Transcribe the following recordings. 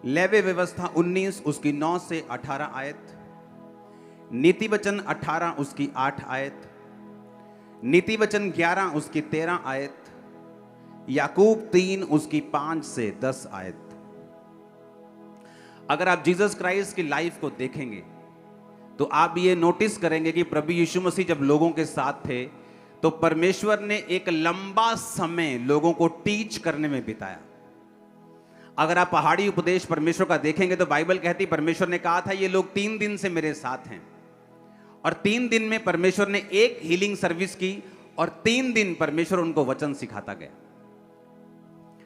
Levy व्यवस्था 19 उसकी 9 से 18 आयत, नीति वचन 18 उसकी 8 आयत, नीति वचन 11 उसकी 13 आयत, याकूब 3 उसकी 5 से 10 आयत। अगर आप जीसस क्राइस्ट की लाइफ को देखेंगे तो आप ये नोटिस करेंगे कि प्रभु यीशु मसीह जब लोगों के साथ थे तो परमेश्वर ने एक लंबा समय लोगों को टीच करने में बिताया। अगर आप पहाड़ी उपदेश परमेश्वर का देखेंगे तो बाइबल कहती परमेश्वर ने कहा था ये लोग 3 दिन से मेरे साथ हैं, और 3 दिन में परमेश्वर ने एक हीलिंग सर्विस की और 3 दिन परमेश्वर उनको वचन सिखाता गया।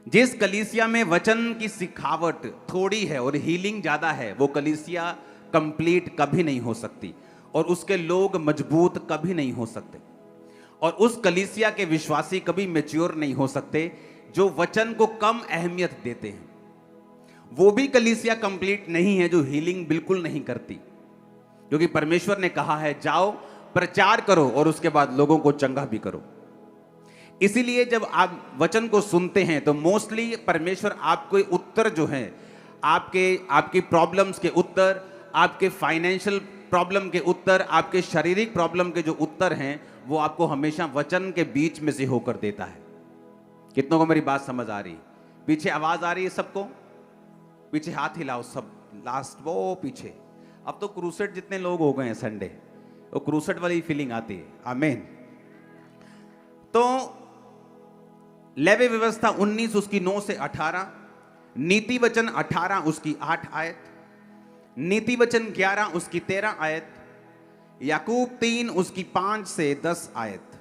जिस कलीसिया में वचन की सिखावट थोड़ी है और हीलिंग ज्यादा है, वो कलीसिया कंप्लीट कभी नहीं हो सकती और उसके लोग मजबूत कभी नहीं हो सकते, और उस कलीसिया के विश्वासी कभी मैच्योर नहीं हो सकते जो वचन को कम अहमियत देते हैं। वो भी कलीसिया कंप्लीट नहीं है जो हीलिंग बिल्कुल नहीं करती, क्योंकि परमेश्वर ने कहा है जाओ प्रचार करो और उसके बाद लोगों को चंगा भी करो। इसीलिए जब आप वचन को सुनते हैं तो मोस्टली परमेश्वर आपको उत्तर जो है, आपकी प्रॉब्लम्स के उत्तर, आपके फाइनेंशियल प्रॉब्लम के उत्तर, आपके शारीरिक प्रॉब्लम के जो उत्तर हैं, वो आपको हमेशा वचन के बीच में से होकर देता है। कितनों को मेरी बात समझ आ रही? पीछे आवाज आ रही है सबको? पीछे हाथ हिलाओ सब, लास्ट वो पीछे। अब तो क्रूसेड जितने लोग हो गए हैं संडे, वो क्रूसेड वाली फीलिंग आती है। आमीन। तो लेवी व्यवस्था 19 उसकी 9 से 18, नीति वचन 18 उसकी 8 आयत, नीति वचन 11 उसकी 13 आयत, याकूब 3 उसकी 5 से 10 आयत।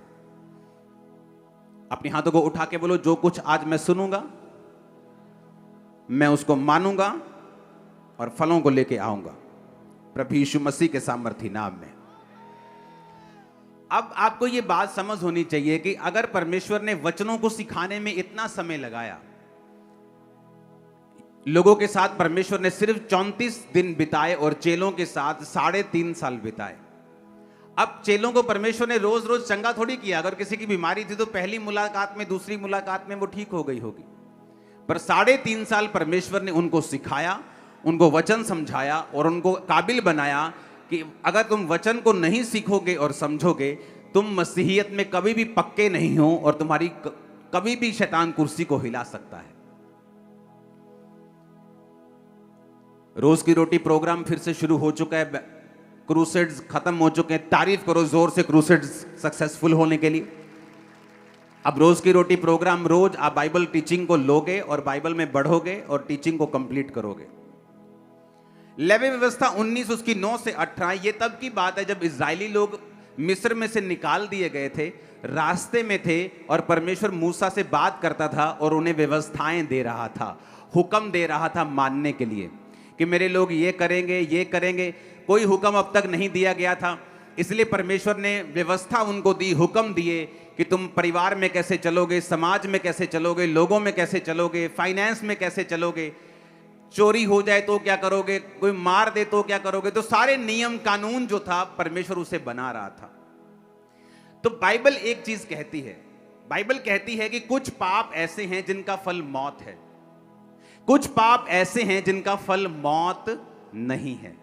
अपने हाथों को उठा के बोलो, जो कुछ आज मैं सुनूंगा मैं उसको मानूंगा और फलों को लेके आऊंगा प्रभु यीशु मसीह के सामर्थी नाम में। अब आपको यह बात समझ होनी चाहिए कि अगर परमेश्वर ने वचनों को सिखाने में इतना समय लगाया, लोगों के साथ परमेश्वर ने सिर्फ 34 दिन बिताए और चेलों के साथ 3.5 साल बिताए। अब चेलों को परमेश्वर ने रोज रोज चंगा थोड़ी किया। अगर किसी की बीमारी थी तो पहली मुलाकात में, दूसरी मुलाकात में वो ठीक हो गई होगी, पर 3.5 साल परमेश्वर ने उनको सिखाया, उनको वचन समझाया और उनको काबिल बनाया कि अगर तुम वचन को नहीं सीखोगे और समझोगे, तुम मसीहियत में कभी भी पक्के नहीं हो और तुम्हारी कभी भी शैतान कुर्सी को हिला सकता है। रोज की रोटी प्रोग्राम फिर से शुरू हो चुका है, क्रूसेड्स खत्म हो चुके हैं। तारीफ करो जोर से क्रूसेड्स सक्सेसफुल होने के लिए। अब रोज की रोटी प्रोग्राम, रोज आप बाइबल टीचिंग को लोगे और बाइबल में बढ़ोगे और टीचिंग को कंप्लीट करोगे। लेवी व्यवस्था 19 उसकी 9 से 18, ये तब की बात है जब इजरायली लोग मिस्र में से निकाल दिए गए थे, रास्ते में थे और परमेश्वर मूसा से बात करता था और उन्हें व्यवस्थाएं दे रहा था, हुक्म दे रहा था मानने के लिए कि मेरे लोग ये करेंगे ये करेंगे। कोई हुक्म अब तक नहीं दिया गया था, इसलिए परमेश्वर ने व्यवस्था उनको दी, हुक्म दिए कि तुम परिवार में कैसे चलोगे, समाज में कैसे चलोगे, लोगों में कैसे चलोगे, फाइनेंस में कैसे चलोगे, चोरी हो जाए तो क्या करोगे, कोई मार दे तो क्या करोगे। तो सारे नियम कानून जो था परमेश्वर उसे बना रहा था। तो बाइबल एक चीज कहती है, बाइबल कहती है कि कुछ पाप ऐसे हैं जिनका फल मौत है, कुछ पाप ऐसे हैं जिनका फल मौत नहीं है।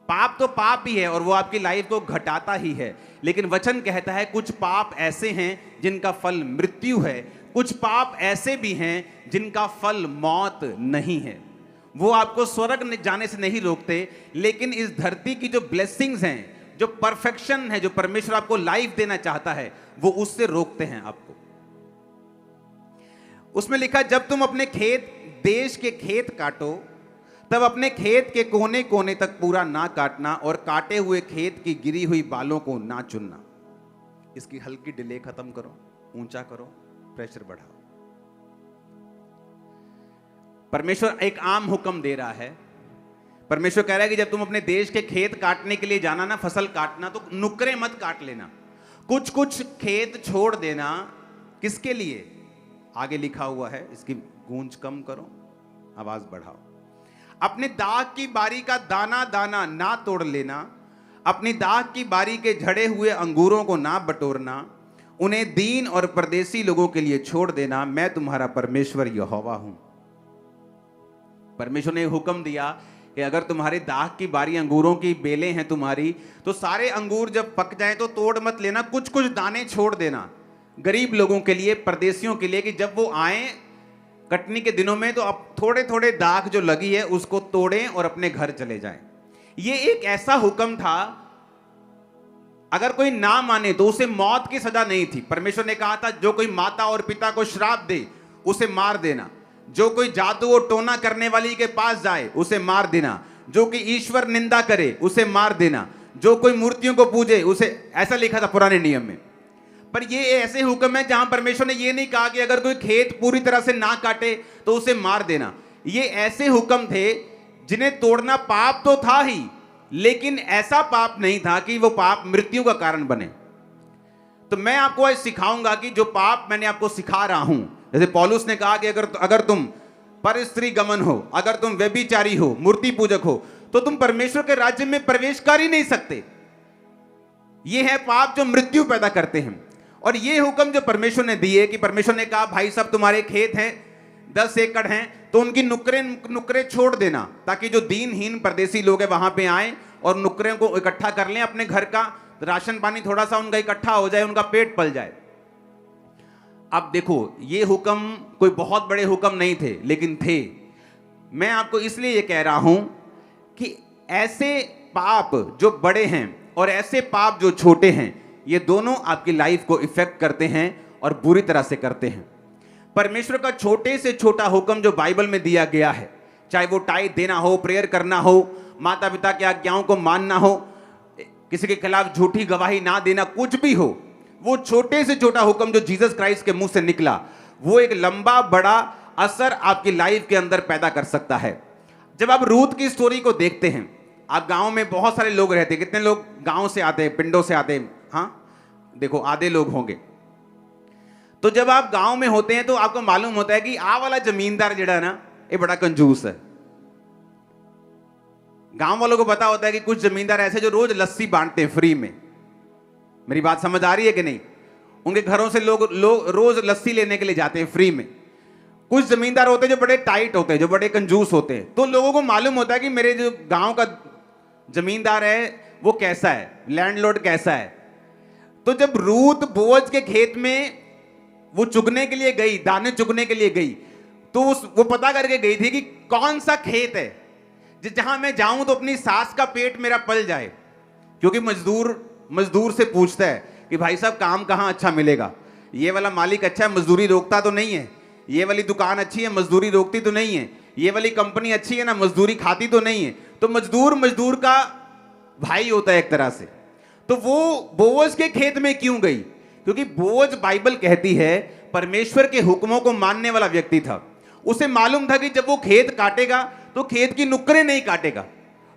पाप तो पाप ही है और वो आपकी लाइफ को घटाता ही है, लेकिन वचन कहता है कुछ पाप ऐसे हैं जिनका फल मृत्यु है, कुछ पाप ऐसे भी हैं जिनका फल मौत नहीं है। वो आपको स्वर्ग जाने से नहीं रोकते, लेकिन इस धरती की जो ब्लेसिंग्स हैं, जो परफेक्शन है, जो परमेश्वर आपको लाइफ देना चाहता है, वो उससे रोकते हैं आपको। उसमें लिखा, जब तुम अपने खेत, देश के खेत काटो, तब अपने खेत के कोने कोने तक पूरा ना काटना और काटे हुए खेत की गिरी हुई बालों को ना चुनना। इसकी हल्की डिले खत्म करो, ऊंचा करो, प्रेशर बढ़ाओ। परमेश्वर एक आम हुक्म दे रहा है। परमेश्वर कह रहा है कि जब तुम अपने देश के खेत काटने के लिए जाना ना, फसल काटना, तो नुकरे मत काट लेना, कुछ कुछ खेत छोड़ देना। किसके लिए? आगे लिखा हुआ है, इसकी गूंज कम करो, आवाज बढ़ाओ। अपने दाख की बारी का दाना दाना ना तोड़ लेना, अपनी दाख की बारी के झड़े हुए अंगूरों को ना बटोरना, उन्हें दीन और परदेसी लोगों के लिए छोड़ देना। मैं तुम्हारा परमेश्वर यहोवा हूं। परमेश्वर ने हुक्म दिया कि अगर तुम्हारे दाख की बारी, अंगूरों की बेलें हैं तुम्हारी, तो सारे अंगूर जब पक जाए तो तोड़ मत लेना, कुछ कुछ दाने छोड़ देना गरीब लोगों के लिए, परदेशियों के लिए, कि जब वो आए कटनी के दिनों में तो अब थोड़े थोड़े दाग जो लगी है उसको तोड़ें और अपने घर चले जाएं। ये एक ऐसा हुक्म था, अगर कोई ना माने तो उसे मौत की सजा नहीं थी। परमेश्वर ने कहा था जो कोई माता और पिता को श्राप दे उसे मार देना, जो कोई जादू और टोना करने वाली के पास जाए उसे मार देना, जो कि ईश्वर निंदा करे उसे मार देना, जो कोई मूर्तियों को पूजे उसे, ऐसा लिखा था पुराने नियम में। पर ये ऐसे हुक्म है जहां परमेश्वर ने ये नहीं कहा कि अगर कोई खेत पूरी तरह से ना काटे तो उसे मार देना। ये ऐसे हुक्म थे जिन्हें तोड़ना पाप तो था ही, लेकिन ऐसा पाप नहीं था कि वो पाप मृत्यु का कारण बने। तो मैं आपको आज सिखाऊंगा कि जो पाप मैंने आपको सिखा रहा हूं, जैसे पौलुस ने कहा कि अगर तुम पर स्त्री गमन हो, अगर तुम व्यभिचारी हो, मूर्ति पूजक हो, तो तुम परमेश्वर के राज्य में प्रवेश कर ही नहीं सकते। ये है पाप जो मृत्यु पैदा करते हैं। और ये हुक्म जो परमेश्वर ने दिए कि परमेश्वर ने कहा भाई साहब तुम्हारे खेत हैं 10 एकड़ हैं तो उनकी नुकरे छोड़ देना, ताकि जो दीनहीन परदेसी लोग हैं वहां पे आए और नुकरे को इकट्ठा कर लें, अपने घर का राशन पानी थोड़ा सा उनका इकट्ठा हो जाए, उनका पेट पल जाए। अब देखो ये हुक्म कोई बहुत बड़े हुक्म नहीं थे, लेकिन थे। मैं आपको इसलिए ये कह रहा हूं कि ऐसे पाप जो बड़े हैं और ऐसे पाप जो छोटे हैं, ये दोनों आपकी लाइफ को इफेक्ट करते हैं और बुरी तरह से करते हैं। परमेश्वर का छोटे से छोटा हुक्म जो बाइबल में दिया गया है, चाहे वो टाइट देना हो, प्रेयर करना हो, माता पिता की आज्ञाओं को मानना हो, किसी के खिलाफ झूठी गवाही ना देना, कुछ भी हो, वो छोटे से छोटा हुक्म जो जीसस क्राइस्ट के मुंह से निकला, वो एक लंबा बड़ा असर आपकी लाइफ के अंदर पैदा कर सकता है। जब आप रूथ की स्टोरी को देखते हैं, आप गांव में बहुत सारे लोग रहते हैं, कितने लोग गांव से आते हैं, पिंडों से आते हैं, हाँ देखो आधे लोग होंगे। तो जब आप गांव में होते हैं तो आपको मालूम होता है कि आ वाला जमींदार जड़ा है ना, ये बड़ा कंजूस है। गांव वालों को पता होता है कि कुछ जमींदार ऐसे जो रोज लस्सी बांटते हैं फ्री में। मेरी बात समझ आ रही है कि नहीं? उनके घरों से लोग रोज लस्सी लेने के लिए जाते हैं फ्री में। कुछ जमींदार होते हैं जो बड़े टाइट होते हैं, जो बड़े कंजूस होते हैं। तो लोगों को मालूम होता है कि मेरे जो गांव का जमींदार है वो कैसा है, लैंडलॉर्ड कैसा है। तो जब रूथ बोअज के खेत में वो चुगने के लिए गई, दाने चुगने के लिए गई, तो वो पता करके गई थी कि कौन सा खेत है जहां मैं जाऊं तो अपनी सास का पेट मेरा पल जाए। क्योंकि मजदूर से पूछता है कि भाई साहब काम कहां अच्छा मिलेगा, ये वाला मालिक अच्छा है, मजदूरी रोकता तो नहीं है, ये वाली दुकान अच्छी है, मजदूरी रोकती तो नहीं है, ये वाली कंपनी अच्छी है ना, मजदूरी खाती तो नहीं है। तो मजदूर का भाई होता है एक तरह से। तो वो बोअज के खेत में क्यों गई? क्योंकि बोअज, बाइबल कहती है, परमेश्वर के हुक्मों को मानने वाला व्यक्ति था। उसे मालूम था कि जब वो खेत काटेगा तो खेत की नुक्करें नहीं काटेगा।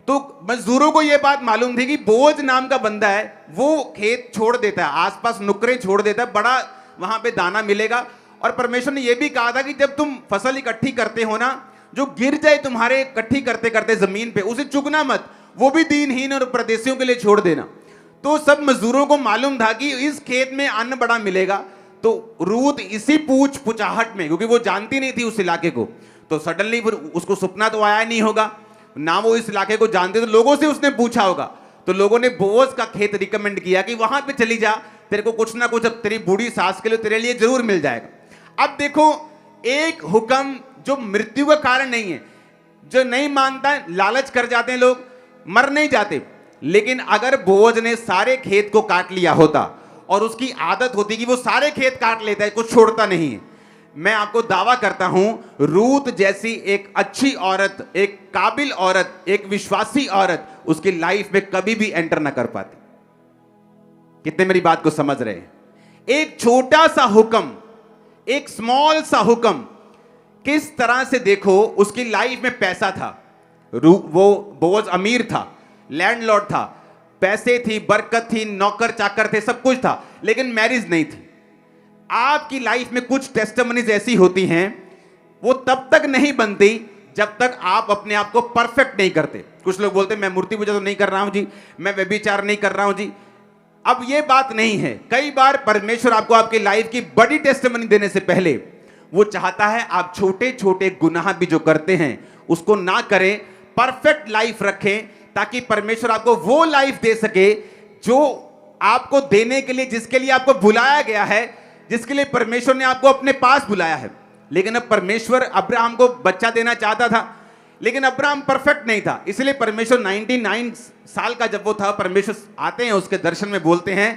तो मजदूरों को यह बात मालूम थी कि बोअज नाम का बंदा है, वो खेत छोड़ देता है, आसपास नुक्करें छोड़ देता है, बड़ा वहां पे दाना मिलेगा। और परमेश्वर ने यह भी कहा था कि जब तुम फसल इकट्ठी करते हो ना, जो गिर जाए तुम्हारे इकट्ठी करते करते जमीन पे, उसे चुगना मत, वो भी दीनहीन और परदेशियों के लिए छोड़ देना। तो सब मजदूरों को मालूम था कि इस खेत में अन्न बड़ा मिलेगा। तो रूथ इसी पूछाहट में, क्योंकि वो जानती नहीं थी उस इलाके को, तो सडनली उसको सपना तो आया नहीं होगा ना, वो इस इलाके को जानते, तो लोगों से उसने पूछा होगा। तो लोगों ने बोअज का खेत रिकमेंड किया कि वहां पे चली जा, तेरे को कुछ ना कुछ अब तेरी बूढ़ी सास के लिए तेरे लिए जरूर मिल जाएगा। अब देखो, एक हुक्म जो मृत्यु का कारण नहीं है, जो नहीं मानता, लालच कर जाते हैं लोग, मर नहीं जाते। लेकिन अगर बोअज ने सारे खेत को काट लिया होता, और उसकी आदत होती कि वो सारे खेत काट लेता है, कुछ छोड़ता नहीं है, मैं आपको दावा करता हूं रूथ जैसी एक अच्छी औरत, एक काबिल औरत, एक विश्वासी औरत उसकी लाइफ में कभी भी एंटर ना कर पाती। कितने मेरी बात को समझ रहे हैं? एक छोटा सा हुक्म, एक स्मॉल सा हुक्म, किस तरह से देखो उसकी लाइफ में पैसा था, वो बोअज अमीर था, लैंडलॉर्ड था, पैसे थी, बरकत थी, नौकर चाकर थे, सब कुछ था, लेकिन मैरिज नहीं थी। आपकी लाइफ में कुछ टेस्टिमनीज ऐसी होती हैं, वो तब तक नहीं बनती जब तक आप अपने आप को परफेक्ट नहीं करते। कुछ लोग बोलते हैं मैं मूर्ति पूजा तो नहीं कर रहा हूं जी, मैं व्यभिचार नहीं कर रहा हूं जी। अब ये बात नहीं है। कई बार परमेश्वर आपको आपकी लाइफ की बड़ी टेस्टिमनी देने से पहले वो चाहता है आप छोटे छोटे गुनाह भी जो करते हैं उसको ना करें, परफेक्ट लाइफ रखें, ताकि परमेश्वर आपको वो लाइफ दे सके जो आपको देने के लिए, जिसके लिए आपको बुलाया गया है, जिसके लिए परमेश्वर ने आपको अपने पास बुलाया है। लेकिन अब परमेश्वर अब्राहम को बच्चा देना चाहता था, लेकिन अब्राहम परफेक्ट नहीं था, इसलिए परमेश्वर 99 साल का जब वो था, परमेश्वर आते हैं उसके दर्शन में, बोलते हैं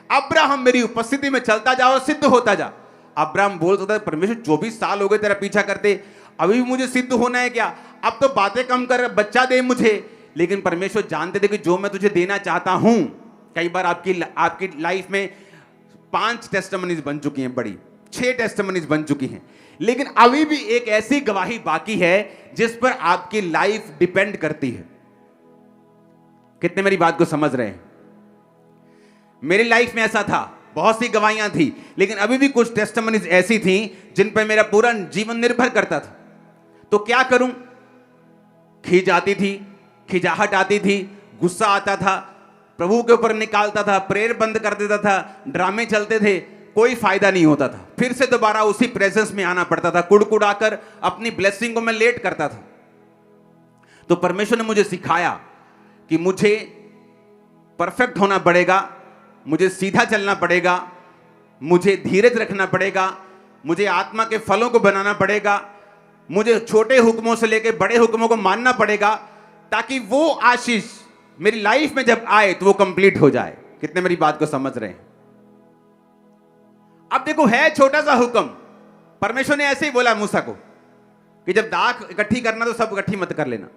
अब्राहम मेरी उपस्थिति में चलता जा और सिद्ध होता जा। अब्राहम बोलता था परमेश्वर 24 साल हो गए तेरा पीछा करते, अभी भी मुझे सिद्ध होना है क्या? अब तो बातें कम कर, बच्चा दे मुझे। लेकिन परमेश्वर जानते थे कि जो मैं तुझे देना चाहता हूं, कई बार आपकी लाइफ में 5 टेस्टिमनीज बन चुकी हैं, बड़ी 6 टेस्टिमनीज बन चुकी हैं, लेकिन अभी भी एक ऐसी गवाही बाकी है जिस पर आपकी लाइफ डिपेंड करती है। कितने मेरी बात को समझ रहे हैं? मेरी लाइफ में ऐसा था, बहुत सी गवाहियां थी, लेकिन अभी भी कुछ टेस्टिमनीज ऐसी थी जिन पर मेरा पूरा जीवन निर्भर करता था। तो क्या करूं? खींच आती थी, खिजाहट आती थी, गुस्सा आता था, प्रभु के ऊपर निकालता था, प्रेयर बंद कर देता था, ड्रामे चलते थे, कोई फायदा नहीं होता था, फिर से दोबारा उसी प्रेजेंस में आना पड़ता था, कुड़कुड़ाकर अपनी ब्लेसिंग को मैं लेट करता था। तो परमेश्वर ने मुझे सिखाया कि मुझे परफेक्ट होना पड़ेगा, मुझे सीधा चलना पड़ेगा, मुझे धीरज रखना पड़ेगा, मुझे आत्मा के फलों को बनाना पड़ेगा, मुझे छोटे हुक्मों से लेकर बड़े हुक्मों को मानना पड़ेगा, ताकि वो आशीष मेरी लाइफ में जब आए तो वो कंप्लीट हो जाए। कितने मेरी बात को समझ रहे हैं? अब देखो, है छोटा सा हुक्म, परमेश्वर ने ऐसे ही बोला मूसा को कि जब दाख इकट्ठी करना तो सब इकट्ठी मत कर लेना,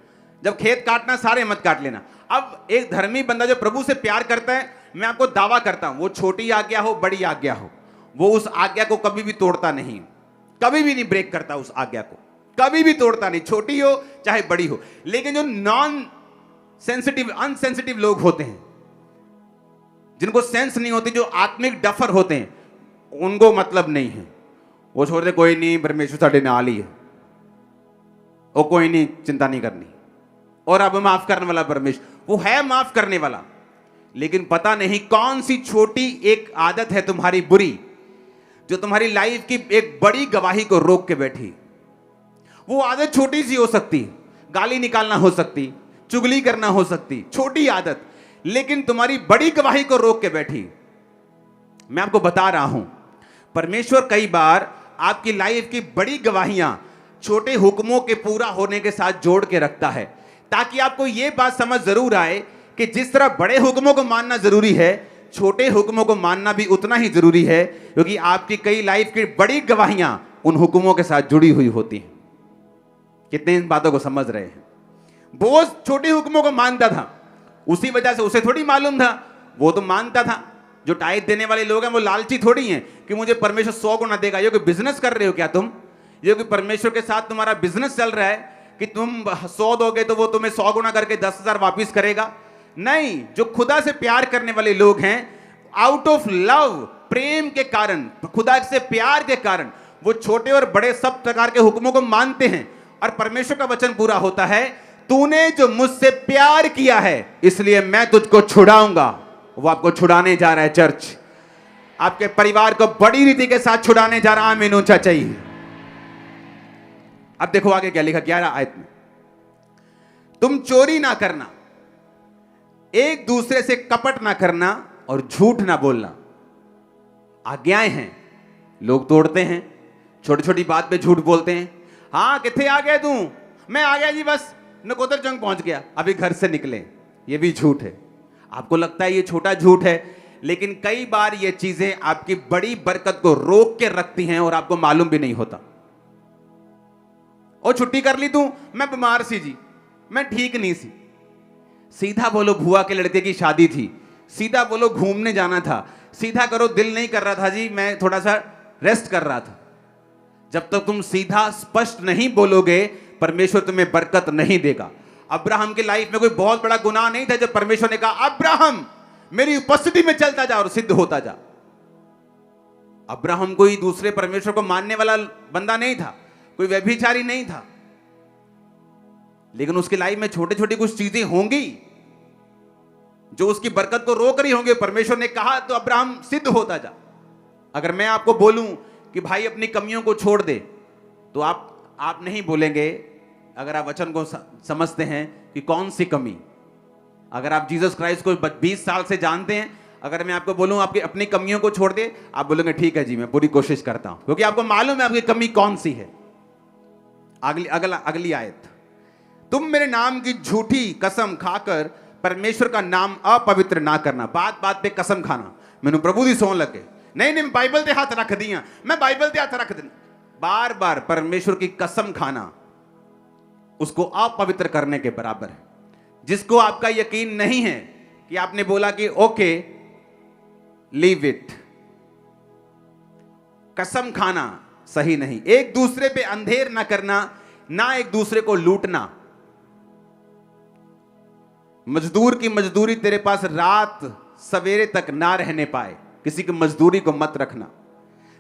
जब खेत काटना सारे मत काट लेना। अब एक धर्मी बंदा जो प्रभु से प्यार करता है, मैं आपको दावा करता हूं, वो छोटी आज्ञा हो बड़ी आज्ञा हो, वो उस आज्ञा को कभी भी तोड़ता नहीं, कभी भी नहीं ब्रेक करता, उस आज्ञा को कभी भी तोड़ता नहीं, छोटी हो चाहे बड़ी हो। लेकिन जो नॉन सेंसिटिव, अनसेंसिटिव लोग होते हैं, जिनको सेंस नहीं होती, जो आत्मिक डफर होते हैं, उनको मतलब नहीं है, वो छोड़ते कोई नहीं, परमेश्वर साडे नाल ही है, वो कोई नहीं, चिंता नहीं करनी, और अब माफ करने वाला परमेश्वर, वो है माफ करने वाला। लेकिन पता नहीं कौन सी छोटी एक आदत है तुम्हारी बुरी, जो तुम्हारी लाइफ की एक बड़ी गवाही को रोक के बैठी। वो आदत छोटी सी हो सकती, गाली निकालना हो सकती, चुगली करना हो सकती, छोटी आदत, लेकिन तुम्हारी बड़ी गवाही को रोक के बैठी। मैं आपको बता रहा हूं, परमेश्वर कई बार आपकी लाइफ की बड़ी गवाहियां छोटे हुक्मों के पूरा होने के साथ जोड़ के रखता है, ताकि आपको यह बात समझ जरूर आए कि जिस तरह बड़े हुक्मों को मानना जरूरी है, छोटे हुक्मों को मानना भी उतना ही जरूरी है, क्योंकि आपकी कई लाइफ की बड़ी गवाहियां उन हुक्मों के साथ जुड़ी हुई होती हैं। कितने इन बातों को समझ रहे हैं? बोझ छोटे हुक्मों को मानता था, उसी वजह से उसे थोड़ी मालूम था, वो तो मानता था। जो टाइट देने वाले लोग हैं वो लालची थोड़ी हैं कि मुझे परमेश्वर 100 गुना देगा। ये कोई बिजनेस कर रहे हो क्या तुम? ये कोई परमेश्वर के साथ तुम्हारा बिजनेस चल रहा है कि तुम 100 दोगे तो वो तुम्हें 100 गुना करके 10,000 वापिस करेगा? नहीं, जो खुदा से प्यार करने वाले लोग हैं, आउट ऑफ लव, प्रेम के कारण, खुदा से प्यार के कारण, वो छोटे और बड़े सब प्रकार के हुक्मों को मानते हैं। और परमेश्वर का वचन पूरा होता है, तूने जो मुझसे प्यार किया है इसलिए मैं तुझको छुड़ाऊंगा। वो आपको छुड़ाने जा रहा है चर्च, आपके परिवार को बड़ी रीति के साथ छुड़ाने जा रहा है। आमीन ऊंचा चाहिए। अब देखो आगे क्या लिखा 11 आयत में, तुम चोरी ना करना, एक दूसरे से कपट ना करना और झूठ ना बोलना। आज्ञाएं हैं, लोग तोड़ते हैं, छोटी छोटी बात पे झूठ बोलते हैं। हाँ किथे आ गया तू? मैं आ गया जी, बस नकोदर जंग पहुंच गया, अभी घर से निकले। ये भी झूठ है। आपको लगता है ये छोटा झूठ है, लेकिन कई बार ये चीजें आपकी बड़ी बरकत को रोक के रखती हैं और आपको मालूम भी नहीं होता। और छुट्टी कर ली तू? मैं बीमार सी जी, मैं ठीक नहीं सी। सीधा बोलो भुआ के लड़के की शादी थी, सीधा बोलो घूमने जाना था, सीधा करो दिल नहीं कर रहा था जी, मैं थोड़ा सा रेस्ट कर रहा था। जब तक तुम सीधा स्पष्ट नहीं बोलोगे, परमेश्वर तुम्हें बरकत नहीं देगा। अब्राहम की लाइफ में कोई बहुत बड़ा गुनाह नहीं था जब परमेश्वर ने कहा अब्राहम मेरी उपस्थिति में चलता जा और सिद्ध होता जा। अब्राहम कोई दूसरे परमेश्वर को मानने वाला बंदा नहीं था, कोई व्यभिचारी नहीं था, लेकिन उसकी लाइफ में छोटी छोटी कुछ चीजें होंगी जो उसकी बरकत को रोक रही होंगी। परमेश्वर ने कहा तो अब्राहम सिद्ध होता जा। अगर मैं आपको बोलूं कि भाई अपनी कमियों को छोड़ दे, तो आप नहीं बोलेंगे, अगर आप वचन को समझते हैं कि कौन सी कमी। अगर आप जीसस क्राइस्ट को 20 साल से जानते हैं, अगर मैं आपको बोलूं आपकी अपनी कमियों को छोड़ दे, आप बोलेंगे ठीक है जी, मैं पूरी कोशिश करता हूं, क्योंकि आपको मालूम है आपकी कमी कौन सी है। अगली आयत, तुम मेरे नाम की झूठी कसम खाकर परमेश्वर का नाम अपवित्र ना करना। बात बात पे कसम खाना, मैंने प्रभु दी सोन लगे, नहीं बाइबल ते हाथ रख दिया, मैं बाइबल ते हाथ रख देना। बार बार परमेश्वर की कसम खाना उसको अपवित्र करने के बराबर है। जिसको आपका यकीन नहीं है कि आपने बोला कि ओके लीव इट, कसम खाना सही नहीं। एक दूसरे पे अंधेर ना करना, ना एक दूसरे को लूटना। मजदूर की मजदूरी तेरे पास रात सवेरे तक ना रहने पाए, किसी की मजदूरी को मत रखना।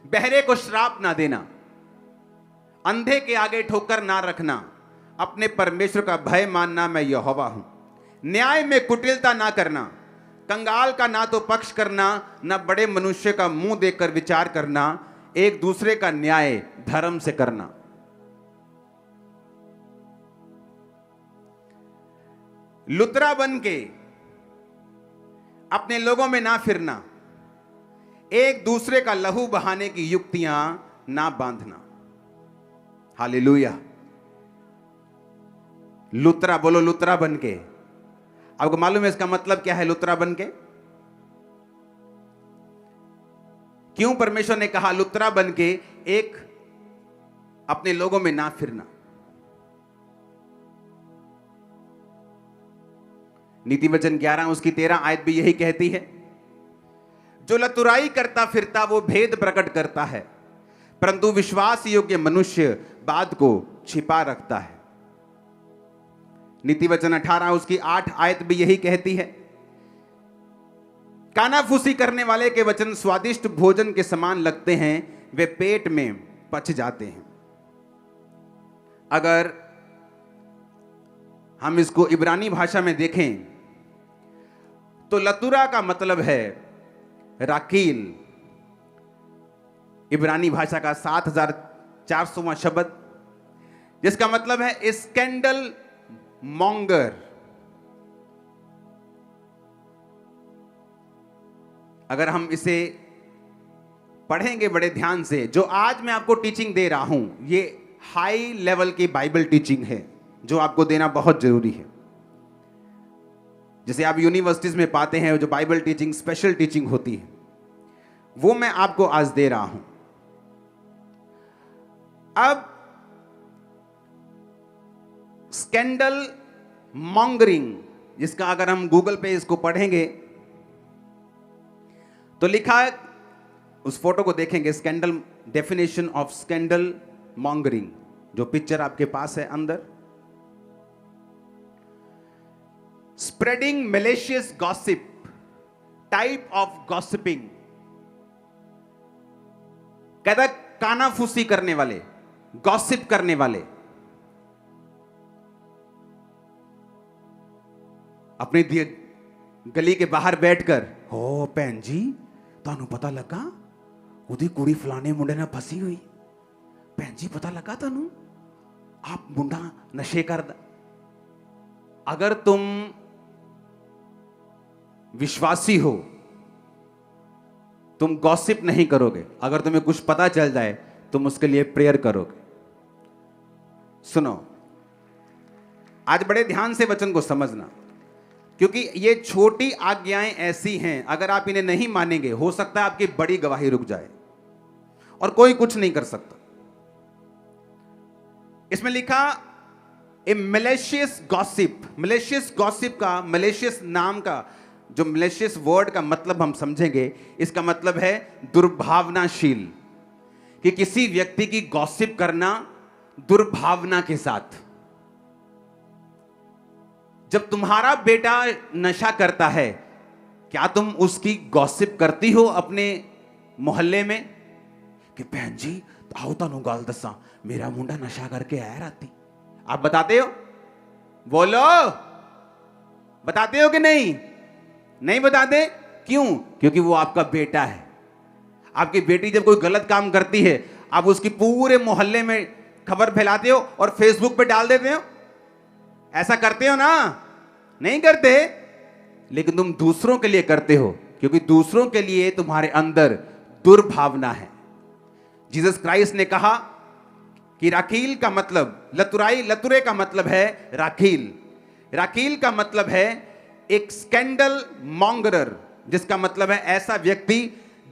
बहरे को श्राप ना देना, अंधे के आगे ठोकर ना रखना। अपने परमेश्वर का भय मानना, मैं यहोवा हूं। न्याय में कुटिलता ना करना, कंगाल का ना तो पक्ष करना, ना बड़े मनुष्य का मुंह देखकर विचार करना। एक दूसरे का न्याय धर्म से करना। लुतरा बन के अपने लोगों में ना फिरना। एक दूसरे का लहू बहाने की युक्तियां ना बांधना। हालेलुया। लुतरा बोलो, लुतरा बन के। आपको मालूम है इसका मतलब क्या है लुतरा बन के? क्यों परमेश्वर ने कहा लुतरा बन के एक अपने लोगों में ना फिरना? नीति वचन 11 उसकी 13 आयत भी यही कहती है, जो लतुराई करता फिरता वो भेद प्रकट करता है, परंतु विश्वास योग्य मनुष्य बात को छिपा रखता है। नीति वचन 18 उसकी 8 आयत भी यही कहती है, कानाफूसी करने वाले के वचन स्वादिष्ट भोजन के समान लगते हैं, वे पेट में पच जाते हैं। अगर हम इसको इब्रानी भाषा में देखें तो लतुरा का मतलब है राकील। इब्रानी भाषा का 7400वां शब्द, जिसका मतलब है स्कैंडल मॉन्गर। अगर हम इसे पढ़ेंगे बड़े ध्यान से, जो आज मैं आपको टीचिंग दे रहा हूं, ये हाई लेवल की बाइबल टीचिंग है जो आपको देना बहुत जरूरी है। जैसे आप यूनिवर्सिटीज में पाते हैं जो बाइबल टीचिंग स्पेशल टीचिंग होती है, वो मैं आपको आज दे रहा हूं। अब स्कैंडल मॉन्गरिंग, जिसका अगर हम गूगल पे इसको पढ़ेंगे तो लिखा है, उस फोटो को देखेंगे, scandal, definition of scandal mongering, जो पिक्चर आपके पास है अंदर। Spreading malicious gossip, type of gossiping. कहता कानाफूसी करने वाले, गॉसिप करने वाले, अपनी गली के बाहर बैठकर, हो भैन जी ਤੁਹਾਨੂੰ पता लगा ਉਹਦੀ ਕੁੜੀ फलाने मुंडे ਨਾਲ फसी हुई, भैन जी पता लगा ਤੁਹਾਨੂੰ, आप मुंडा नशे करदा। अगर तुम विश्वासी हो तुम गॉसिप नहीं करोगे। अगर तुम्हें कुछ पता चल जाए तुम उसके लिए प्रेयर करोगे। सुनो, आज बड़े ध्यान से वचन को समझना, क्योंकि ये छोटी आज्ञाएं ऐसी हैं, अगर आप इन्हें नहीं मानेंगे हो सकता है आपकी बड़ी गवाही रुक जाए और कोई कुछ नहीं कर सकता। इसमें लिखा ए मैलिशियस गॉसिप। मैलिशियस गॉसिप का, मैलिशियस नाम का जो मैलिशियस वर्ड का मतलब हम समझेंगे, इसका मतलब है दुर्भावनाशील, कि किसी व्यक्ति की गॉसिप करना दुर्भावना के साथ। जब तुम्हारा बेटा नशा करता है, क्या तुम उसकी गॉसिप करती हो अपने मोहल्ले में कि बहन जी आओ तानू गल दसा, मेरा मुंडा नशा करके आया राती? आप बताते हो? बोलो, बताते हो कि नहीं? नहीं बताते। क्यों? क्योंकि वो आपका बेटा है। आपकी बेटी जब कोई गलत काम करती है, आप उसकी पूरे मोहल्ले में खबर फैलाते हो और फेसबुक पे डाल देते हो? ऐसा करते हो ना? नहीं करते। लेकिन तुम दूसरों के लिए करते हो, क्योंकि दूसरों के लिए तुम्हारे अंदर दुर्भावना है। जीसस क्राइस्ट ने कहा कि राखील का मतलब लतुराई, लतुरे का मतलब है राखील। राखील का मतलब है एक स्कैंडल मॉन्गरर, जिसका मतलब है ऐसा व्यक्ति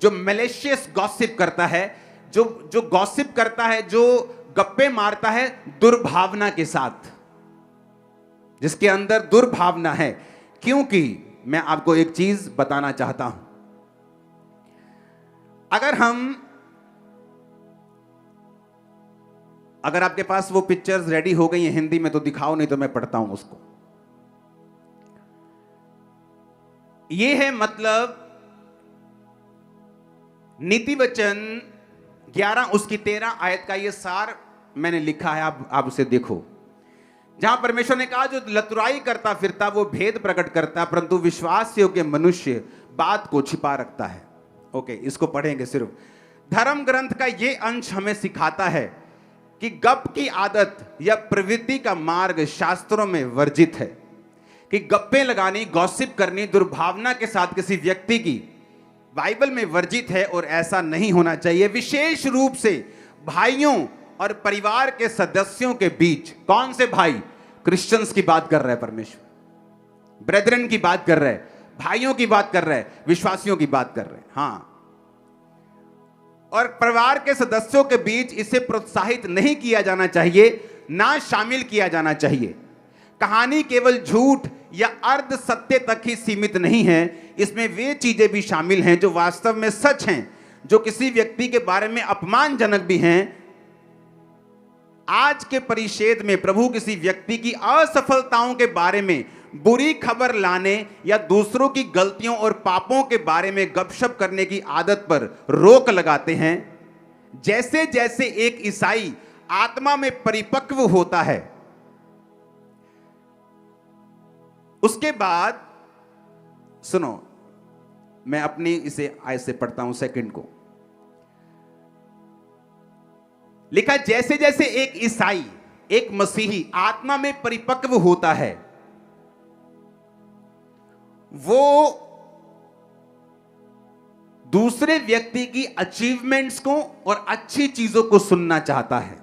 जो मैलिशियस गॉसिप करता है, जो गॉसिप करता है, जो गप्पे मारता है दुर्भावना के साथ, जिसके अंदर दुर्भावना है। क्योंकि मैं आपको एक चीज बताना चाहता हूं, अगर आपके पास वो पिक्चर्स रेडी हो गई हैं हिंदी में तो दिखाओ, नहीं तो मैं पढ़ता हूं उसको। ये है मतलब नीति वचन 11 उसकी 13 आयत का ये सार मैंने लिखा है, आप उसे देखो। जहां परमेश्वर ने कहा जो लतुराई करता फिरता वो भेद प्रकट करता, परंतु विश्वास योग्य मनुष्य बात को छिपा रखता है। ओके, इसको पढ़ेंगे सिर्फ। धर्म ग्रंथ का ये अंश हमें सिखाता है कि गप की आदत या प्रवृत्ति का मार्ग शास्त्रों में वर्जित है, कि गप्पे लगानी, गॉसिप करनी दुर्भावना के साथ किसी व्यक्ति की बाइबल में वर्जित है और ऐसा नहीं होना चाहिए। विशेष रूप से भाइयों और परिवार के सदस्यों के बीच। कौन से भाई? क्रिश्चियंस की बात कर रहा है परमेश्वर, ब्रेदरन की बात कर रहा है, भाइयों की बात कर रहा है, विश्वासियों की बात कर रहे हैं। हाँ, और परिवार के सदस्यों के बीच इसे प्रोत्साहित नहीं किया जाना चाहिए, ना शामिल किया जाना चाहिए। कहानी केवल झूठ या अर्ध सत्य तक ही सीमित नहीं है, इसमें वे चीजें भी शामिल हैं जो वास्तव में सच हैं, जो किसी व्यक्ति के बारे में अपमानजनक भी हैं। आज के परिच्छेद में प्रभु किसी व्यक्ति की असफलताओं के बारे में बुरी खबर लाने या दूसरों की गलतियों और पापों के बारे में गपशप करने की आदत पर रोक लगाते हैं। जैसे जैसे एक ईसाई आत्मा में परिपक्व होता है, उसके बाद सुनो, मैं अपनी इसे आयत से पढ़ता हूं, सेकंड को लिखा, जैसे जैसे एक ईसाई, एक मसीही आत्मा में परिपक्व होता है, वो दूसरे व्यक्ति की अचीवमेंट्स को और अच्छी चीजों को सुनना चाहता है।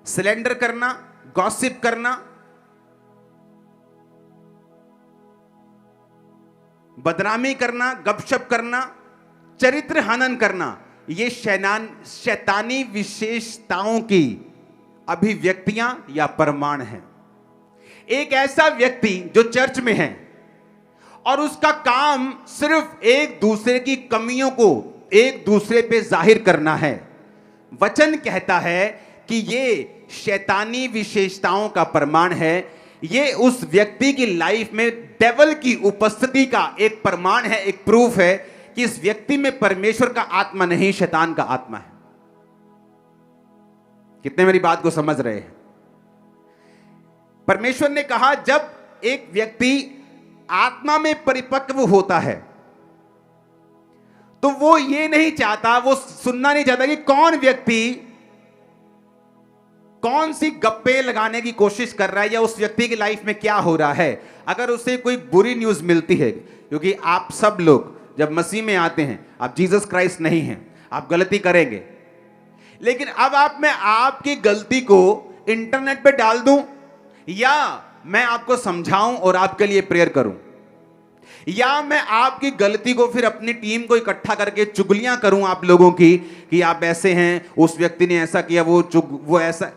सिलेंडर करना, गॉसिप करना, बदनामी करना, गपशप करना, चरित्र हनन करना, ये शैतानी विशेषताओं की अभिव्यक्तियां या प्रमाण हैं। एक ऐसा व्यक्ति जो चर्च में है और उसका काम सिर्फ एक दूसरे की कमियों को एक दूसरे पे जाहिर करना है, वचन कहता है कि ये शैतानी विशेषताओं का प्रमाण है। ये उस व्यक्ति की लाइफ में डेविल की उपस्थिति का एक प्रमाण है, एक प्रूफ है कि इस व्यक्ति में परमेश्वर का आत्मा नहीं, शैतान का आत्मा है। कितने मेरी बात को समझ रहे हैं? परमेश्वर ने कहा जब एक व्यक्ति आत्मा में परिपक्व होता है तो वो ये नहीं चाहता, वो सुनना नहीं चाहता कि कौन व्यक्ति कौन सी गप्पे लगाने की कोशिश कर रहा है या उस व्यक्ति की लाइफ में क्या हो रहा है। अगर उसे कोई बुरी न्यूज मिलती है, क्योंकि आप सब लोग जब मसीह में आते हैं, आप जीसस क्राइस्ट नहीं हैं, आप गलती करेंगे, लेकिन अब मैं आपकी गलती को इंटरनेट पे डाल दूं या मैं आपको समझाऊं और आपके लिए प्रेयर करूं, या मैं आपकी गलती को फिर अपनी टीम को इकट्ठा करके चुगलियां करूं आप लोगों की कि आप ऐसे हैं, उस व्यक्ति ने ऐसा किया, वो ऐसा।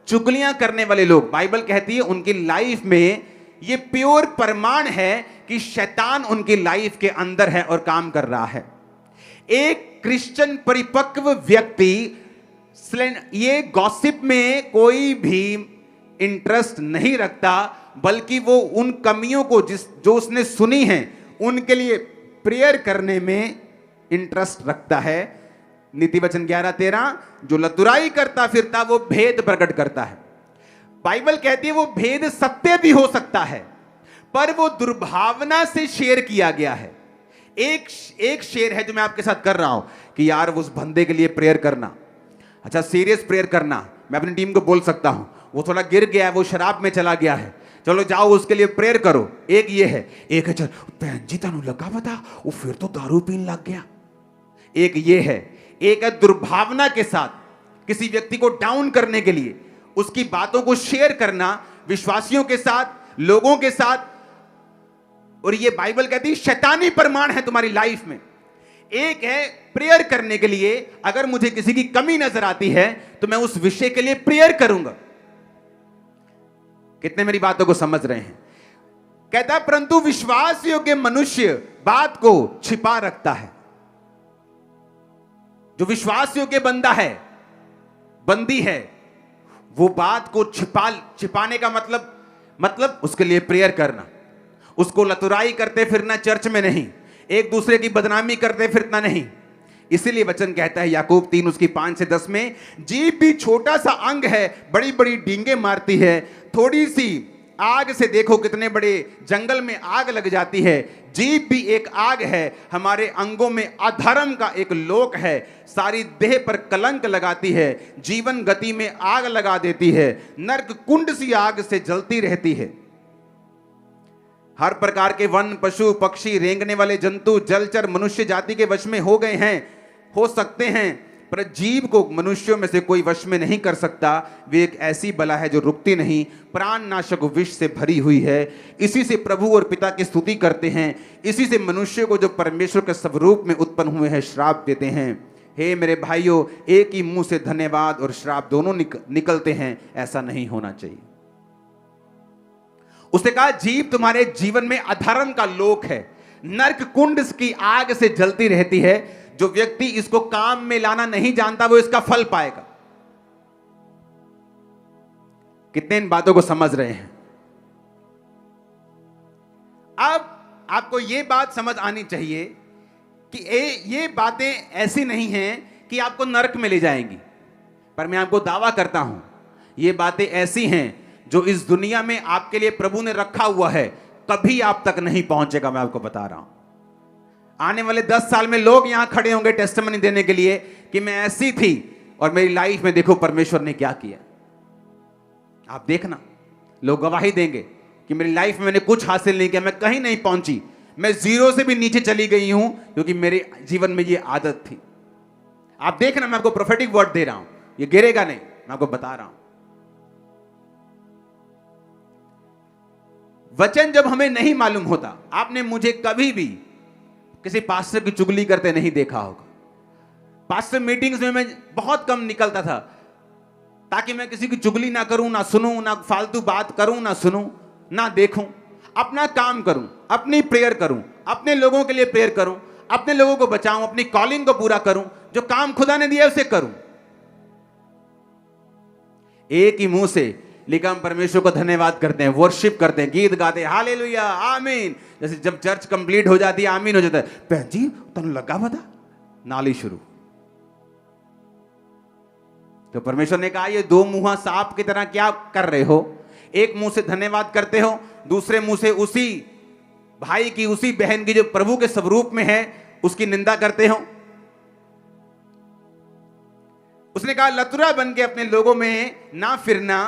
चुगलियां करने वाले लोग, बाइबल कहती है उनकी लाइफ में ये प्योर प्रमाण है कि शैतान उनकी लाइफ के अंदर है और काम कर रहा है। एक क्रिश्चियन परिपक्व व्यक्ति ये गॉसिप में कोई भी इंटरेस्ट नहीं रखता, बल्कि वो उन कमियों को जो उसने सुनी है उनके लिए प्रेयर करने में इंटरेस्ट रखता है। नीति वचन 11:13, जो लतुराई करता फिरता वो भेद प्रकट करता है। बाइबल कहती है वो भेद सत्य भी हो सकता है, पर वो दुर्भावना से शेयर किया गया है। एक एक शेयर है जो मैं आपके साथ कर रहा हूं कि यार उस बंदे के लिए प्रेयर करना, अच्छा सीरियस प्रेयर करना। मैं अपनी टीम को बोल सकता हूं वो थोड़ा गिर गया है, वो शराब में चला गया है, चलो जाओ उसके लिए प्रेयर करो। एक ये है, एक है चल भैन जी तेनू लगा पता वो फिर तो दारू पीने लग गया। एक ये है, एक है दुर्भावना के साथ किसी व्यक्ति को डाउन करने के लिए उसकी बातों को शेयर करना विश्वासियों के साथ, लोगों के साथ। और ये बाइबल कहती है शैतानी प्रमाण है तुम्हारी लाइफ में। एक है प्रेयर करने के लिए, अगर मुझे किसी की कमी नजर आती है तो मैं उस विषय के लिए प्रेयर करूंगा। कितने मेरी बातों को समझ रहे हैं? कहता है परंतु विश्वास योग्य मनुष्य बात को छिपा रखता है। जो विश्वास योग्य बंदा है, बंदी है, वो बात को छिपाने का मतलब उसके लिए प्रेयर करना, उसको लतुराई करते फिरना चर्च में नहीं, एक दूसरे की बदनामी करते फिरना नहीं। इसीलिए वचन कहता है याकूब 3 उसकी 5 से 10 में, जीभ भी छोटा सा अंग है, बड़ी बड़ी डींगे मारती है, थोड़ी सी आग से देखो कितने बड़े जंगल में आग लग जाती है। जीभ भी एक आग है, हमारे अंगों में अधर्म का एक लोक है, सारी देह पर कलंक लगाती है, जीवन गति में आग लगा देती है, नरक कुंड सी आग से जलती रहती है। हर प्रकार के वन, पशु, पक्षी, रेंगने वाले जंतु, जलचर मनुष्य जाति के वश में हो गए हैं, हो सकते हैं, पर जीव को मनुष्यों में से कोई वश में नहीं कर सकता। वे एक ऐसी बला है जो रुकती नहीं, प्राण नाशक विष से भरी हुई है। इसी से प्रभु और पिता की स्तुति करते हैं, इसी से मनुष्य को जो परमेश्वर के स्वरूप में उत्पन्न हुए हैं श्राप देते हैं। हे मेरे भाइयों, एक ही मुंह से धन्यवाद और श्राप दोनों निकलते हैं, ऐसा नहीं होना चाहिए। उसने कहा जीव तुम्हारे जीवन में अधर्म का लोक है, नरक कुंड की आग से जलती रहती है। जो व्यक्ति इसको काम में लाना नहीं जानता वो इसका फल पाएगा। कितने इन बातों को समझ रहे हैं? अब आपको यह बात समझ आनी चाहिए कि ये बातें ऐसी नहीं हैं कि आपको नरक में ले जाएंगी, पर मैं आपको दावा करता हूं ये बातें ऐसी हैं जो इस दुनिया में आपके लिए प्रभु ने रखा हुआ है, कभी आप तक नहीं पहुंचेगा। मैं आपको बता रहा हूं आने वाले 10 साल में लोग यहां खड़े होंगे टेस्टिमनी देने के लिए कि मैं ऐसी थी और मेरी लाइफ में देखो परमेश्वर ने क्या किया। आप देखना, लोग गवाही देंगे कि मेरी लाइफ में मैंने कुछ हासिल नहीं किया, मैं कहीं नहीं पहुंची, मैं जीरो से भी नीचे चली गई हूं, क्योंकि मेरे जीवन में ये आदत थी। आप देखना, मैं आपको प्रोफेटिक वर्ड दे रहा हूं, ये गिरेगा नहीं, मैं आपको बता रहा हूं। वचन जब हमें नहीं मालूम होता, आपने मुझे कभी भी किसी पास्टर की चुगली करते नहीं देखा होगा। पास्टर मीटिंग्स में मैं बहुत कम निकलता था ताकि मैं किसी की चुगली ना करूं, ना सुनूं, ना फालतू बात करूं, ना सुनूं, ना देखूं, अपना काम करूं, अपनी प्रेयर करूं, अपने लोगों के लिए प्रेयर करूं, अपने लोगों को बचाऊं, अपनी कॉलिंग को पूरा करूं, जो काम खुदा ने दिया उसे करूं। एक ही मुंह से लेकिन हम परमेश्वर को धन्यवाद करते हैं, वर्शिप करते हैं, गीत गाते हैं, हालेलुया, आमीन। जैसे जब चर्च कंप्लीट हो जाती है आमीन हो जाता है, बहन जी तुम लगा बता, नाली शुरू। तो परमेश्वर ने कहा ये दो मुंहा सांप की तरह क्या कर रहे हो? एक मुंह से धन्यवाद करते हो, दूसरे मुंह से उसी भाई की, उसी बहन की जो प्रभु के स्वरूप में है उसकी निंदा करते हो। उसने कहा लतुरा बन के अपने लोगों में ना फिरना,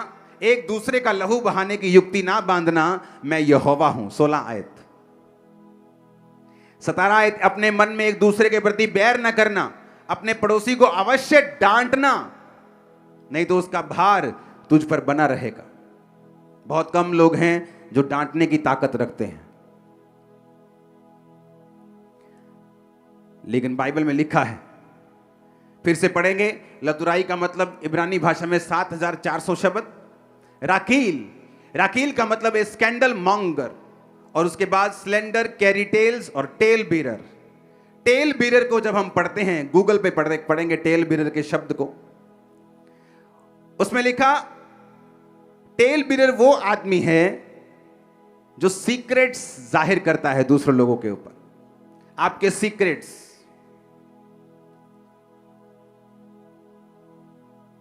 एक दूसरे का लहू बहाने की युक्ति ना बांधना, मैं यहोवा हूं। 16 आयत। 17 आयत, अपने मन में एक दूसरे के प्रति बैर न करना, अपने पड़ोसी को अवश्य डांटना, नहीं तो उसका भार तुझ पर बना रहेगा। बहुत कम लोग हैं जो डांटने की ताकत रखते हैं, लेकिन बाइबल में लिखा है, फिर से पढ़ेंगे, लतुराई का मतलब इब्रानी भाषा में 7400 शब्द। राकील का मतलब है स्कैंडल मॉन्गर, और उसके बाद स्लेंडर, कैरी टेल्स और टेल बीरर। टेल बीरर को जब हम पढ़ते हैं, गूगल पे पढ़ेंगे टेल बीरर के शब्द को, उसमें लिखा टेल बीरर वो आदमी है जो सीक्रेट्स जाहिर करता है दूसरे लोगों के ऊपर, आपके सीक्रेट्स।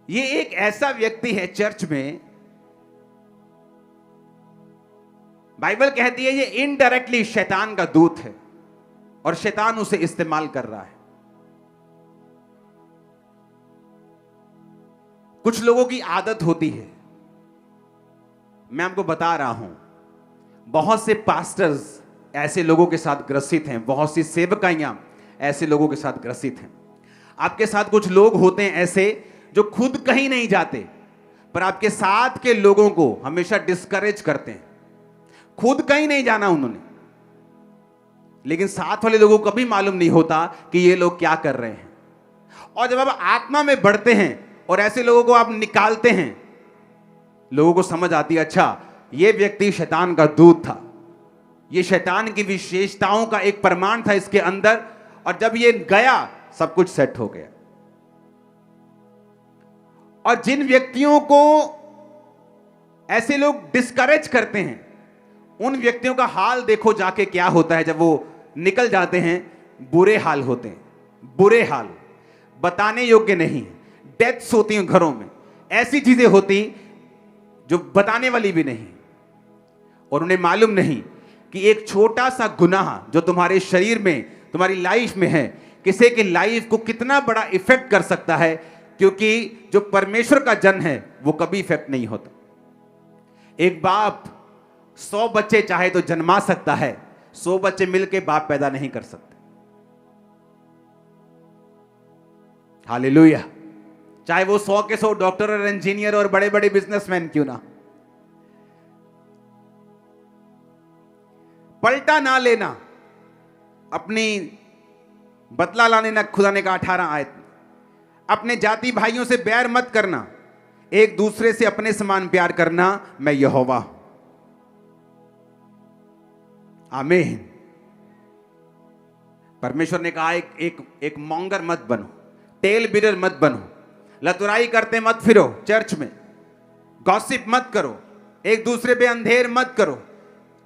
ये एक ऐसा व्यक्ति है चर्च में, बाइबल कहती है ये इनडायरेक्टली शैतान का दूत है। और शैतान उसे इस्तेमाल कर रहा है। कुछ लोगों की आदत होती है, मैं आपको बता रहा हूं, बहुत से पास्टर्स ऐसे लोगों के साथ ग्रसित हैं, बहुत सी सेवकाइयां ऐसे लोगों के साथ ग्रसित हैं। आपके साथ कुछ लोग होते हैं ऐसे जो खुद कहीं नहीं जाते, पर आपके साथ के लोगों को हमेशा डिस्करेज करते हैं। खुद कहीं नहीं जाना उन्होंने, लेकिन साथ वाले लोगों को कभी मालूम नहीं होता कि ये लोग क्या कर रहे हैं। और जब आप आत्मा में बढ़ते हैं और ऐसे लोगों को आप निकालते हैं, लोगों को समझ आती है, अच्छा ये व्यक्ति शैतान का दूत था, ये शैतान की विशेषताओं का एक प्रमाण था इसके अंदर, और जब ये गया सब कुछ सेट हो गया। और जिन व्यक्तियों को ऐसे लोग डिस्करेज करते हैं, उन व्यक्तियों का हाल देखो जाके क्या होता है। जब वो निकल जाते हैं, बुरे हाल होते हैं, बुरे हाल, बताने योग्य नहीं। डेथ्स होती हैं घरों में, ऐसी चीजें होती जो बताने वाली भी नहीं, और उन्हें मालूम नहीं कि एक छोटा सा गुनाह जो तुम्हारे शरीर में, तुम्हारी लाइफ में है, किसी की लाइफ को कितना बड़ा इफेक्ट कर सकता है। क्योंकि जो परमेश्वर का जन है वो कभी इफेक्ट नहीं होता। एक बाप 100 बच्चे चाहे तो जन्मा सकता है, 100 बच्चे मिलकर बाप पैदा नहीं कर सकते। हालेलुया। चाहे वो 100 के 100 डॉक्टर और इंजीनियर और बड़े बड़े बिजनेसमैन क्यों ना। पलटा ना लेना, अपनी बदला लाने ना, खुदा ने कहा 18 आयत। अपने जाति भाइयों से बैर मत करना, एक दूसरे से अपने समान प्यार करना, मैं यहोवा। आमीन। परमेश्वर ने कहा एक मॉन्गर मत बनो, टेल बिरर मत बनो, लतुराई करते मत फिरो चर्च में, गॉसिप मत करो, एक दूसरे पे अंधेर मत करो।